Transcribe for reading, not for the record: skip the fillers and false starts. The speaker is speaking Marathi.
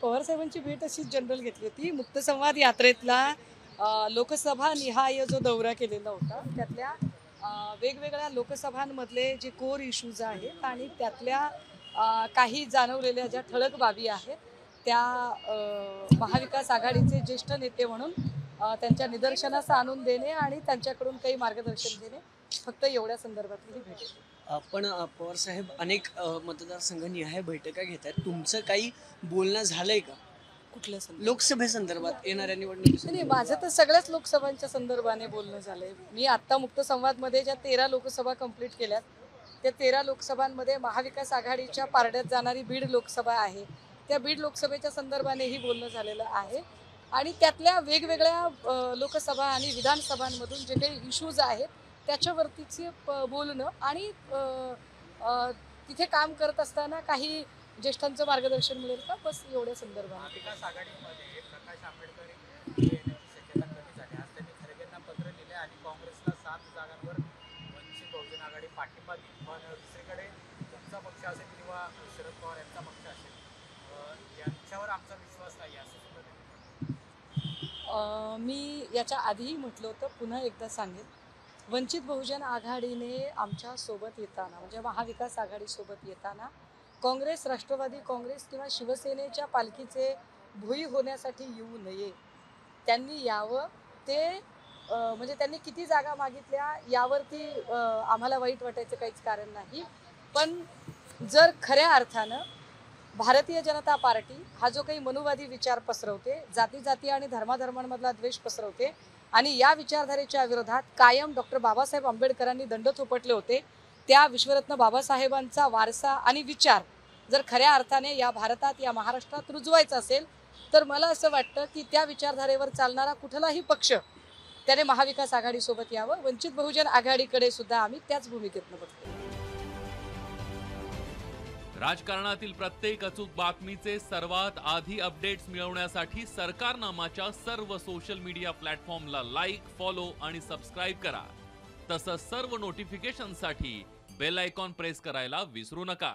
पवारसाहेबांची भेट अशी जनरल घेतली होती. मुक्तसंवाद यात्रेतला लोकसभा निहाय जो दौरा केलेला होता त्यातल्या वेगवेगळ्या लोकसभांमधले जे कोर इश्यूज आहेत आणि त्यातल्या काही जाणवलेल्या ज्या ठळक बाबी आहेत त्या महाविकास आघाडीचे ज्येष्ठ नेते म्हणून त्यांच्या निदर्शनास आणून देणे आणि त्यांच्याकडून काही मार्गदर्शन देणे, फक्त एवढ्या संदर्भातली ही भेट होती. पण पवार साहेब अनेक मतदारसंघ निहाय बैठका घेतात. तुमचं काही बोलणं झालंय का कुठल्या संदर्भात? लोकसभेसंदर्भात येणाऱ्या निवडणुकी? नाही, माझं तर सगळ्याच लोकसभांच्या संदर्भाने बोलणं झालंय. मी आत्ता मुक्तसंवादमध्ये ज्या 13 लोकसभा कंप्लीट केल्यात त्या 13 लोकसभांमध्ये महाविकास आघाडीच्या पारड्यात जाणारी बीड लोकसभा आहे. त्या बीड लोकसभेच्या संदर्भानेही बोलणं झालेलं आहे आणि त्यातल्या वेगवेगळ्या लोकसभा आणि विधानसभांमधून जे काही इश्यूज आहेत त्याच्यावरतीचे बोलणं आणि तिथे काम करत असताना काही ज्येष्ठांचं मार्गदर्शन मिळेल का, बस एवढ्या संदर्भात. महाविकास आघाडीमध्ये प्रकाश आंबेडकर येण्याची शक्यता कमी झाली. आज त्यांनी खरगेंना पत्र लिहिले आणि काँग्रेसला 7 जागांवर वंचित बहुजन आघाडी पाठिंबा दिली. पण दुसरीकडे तुमचा पक्ष असेल किंवा शरद पवार यांचा पक्ष असेल, यांच्यावर आमचा विश्वास नाही असं सुद्धा त्यांनी. मी याच्या आधीही म्हटलं होतं, पुन्हा एकदा सांगेन, वंचित बहुजन आघाडीने आमच्या सोबत येताना म्हणजे महाविकास आघाडीसोबत येताना काँग्रेस, राष्ट्रवादी काँग्रेस किंवा शिवसेनेच्या पालखीचे भुई होण्यासाठी येऊ नये. त्यांनी यावं. ते म्हणजे त्यांनी किती जागा मागितल्या यावरती आम्हाला वाईट वाटायचं काहीच कारण नाही. पण जर खऱ्या अर्थानं भारतीय जनता पार्टी हा जो काही मनुवादी विचार पसरवते, जाती जाती आणि धर्माधर्मांमधला द्वेष पसरवते आणि या विचारधारेच्या विरोधात कायम डॉक्टर बाबासाहेब आंबेडकरांनी दंड थोपटले होते, त्या विश्वरत्न बाबासाहेबांचा वारसा आणि विचार जर खऱ्या अर्थाने या भारतात, या महाराष्ट्रात रुजवायचा असेल तर मला असं वाटतं की त्या विचारधारेवर चालणारा कुठलाही पक्ष त्याने महाविकास आघाडीसोबत यावं. वंचित बहुजन आघाडीकडे सुद्धा आम्ही त्याच भूमिकेतनं बघतो. राजकारणातील प्रत्येक अचूक बातमीचे सर्वात आधी अपडेट्स मिळवण्यासाठी सरकारनामाच्या सर्व सोशल मीडिया प्लॅटफॉर्मला लाईक, फॉलो आणि सबस्क्राईब करा. तसंच सर्व नोटिफिकेशनसाठी बेल आयकॉन प्रेस करायला विसरू नका.